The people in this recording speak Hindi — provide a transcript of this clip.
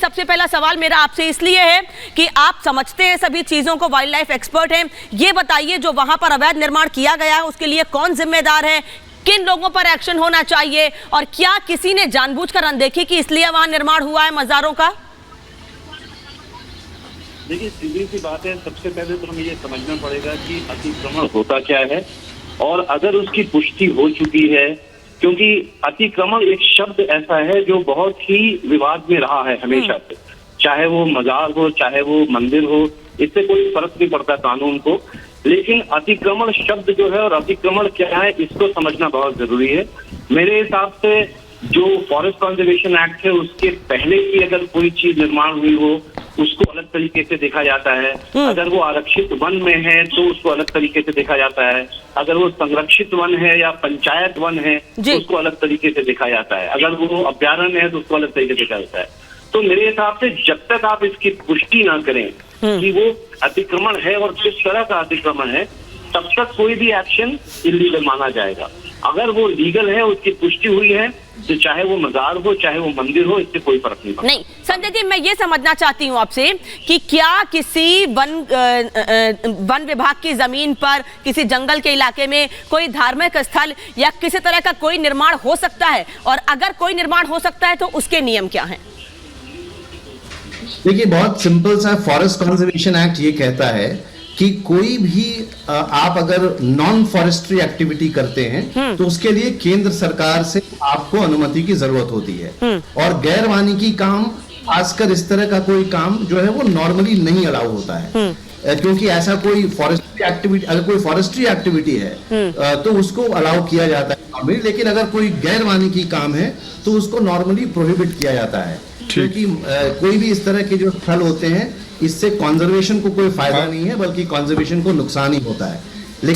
सबसे पहला सवाल मेरा आपसे इसलिए है कि आप समझते हैं सभी चीजों को, वाइल्ड लाइफ एक्सपर्ट हैं। ये बताइए जो वहां पर अवैध निर्माण किया गया है उसके लिए कौन जिम्मेदार है, किन लोगों पर एक्शन होना चाहिए, और क्या किसी ने जानबूझकर अनदेखी की इसलिए वहां निर्माण हुआ है मज़ारों का? देखिए, सीधी सी बात है, सबसे पहले तो हमें ये समझना पड़ेगा कि अतिक्रमण होता क्या है, और अगर उसकी पुष्टि हो चुकी है, क्योंकि अतिक्रमण एक शब्द ऐसा है जो बहुत ही विवाद में रहा है हमेशा से, चाहे वो मजार हो चाहे वो मंदिर हो, इससे कोई फर्क नहीं पड़ता कानून को। लेकिन अतिक्रमण शब्द जो है और अतिक्रमण क्या है इसको समझना बहुत जरूरी है। मेरे हिसाब से जो फॉरेस्ट कंजर्वेशन एक्ट है उसके पहले की अगर कोई चीज निर्माण हुई हो उसको अलग तरीके से देखा जाता है। अगर वो आरक्षित वन में है तो उसको अलग तरीके से देखा जाता है। अगर वो संरक्षित वन है या पंचायत वन है तो उसको अलग तरीके से देखा जाता है। अगर वो अभ्यारण्य है तो उसको अलग तरीके से देखा जाता है। तो मेरे हिसाब से जब तक आप इसकी पुष्टि ना करें कि वो अतिक्रमण है और किस तरह का अतिक्रमण है, तब तक कोई भी एक्शन इलीगल माना जाएगा। अगर वो लीगल है, उसकी पुष्टि हुई है, तो चाहे वो मजार हो चाहे वो मंदिर हो, इससे कोई फर्क नहीं पड़ता। नहीं संजय जी, मैं ये समझना चाहती हूँ आपसे कि क्या किसी वन विभाग की जमीन पर किसी जंगल के इलाके में कोई धार्मिक स्थल या किसी तरह का कोई निर्माण हो सकता है, और अगर कोई निर्माण हो सकता है तो उसके नियम क्या हैं? देखिए, बहुत सिंपल सा फॉरेस्ट कंजर्वेशन एक्ट ये कहता है कि कोई भी आप अगर नॉन फॉरेस्ट्री एक्टिविटी करते हैं तो उसके लिए केंद्र सरकार से आपको अनुमति की जरूरत होती है। और गैर वानिकी काम, खासकर इस तरह का कोई काम जो है वो नॉर्मली नहीं अलाउ होता है, क्योंकि ऐसा कोई फॉरेस्ट्री एक्टिविटी, अगर कोई फॉरेस्ट्री एक्टिविटी है तो उसको अलाउ किया जाता है नॉर्मली, लेकिन अगर कोई गैर वानिकी काम है तो उसको नॉर्मली प्रोहिबिट किया जाता है। क्योंकि कोई भी इस तरह के जो स्थल होते हैं इससे कंजर्वेशन को कोई फायदा नहीं है, बल्कि कंजर्वेशन को नुकसान ही होता है।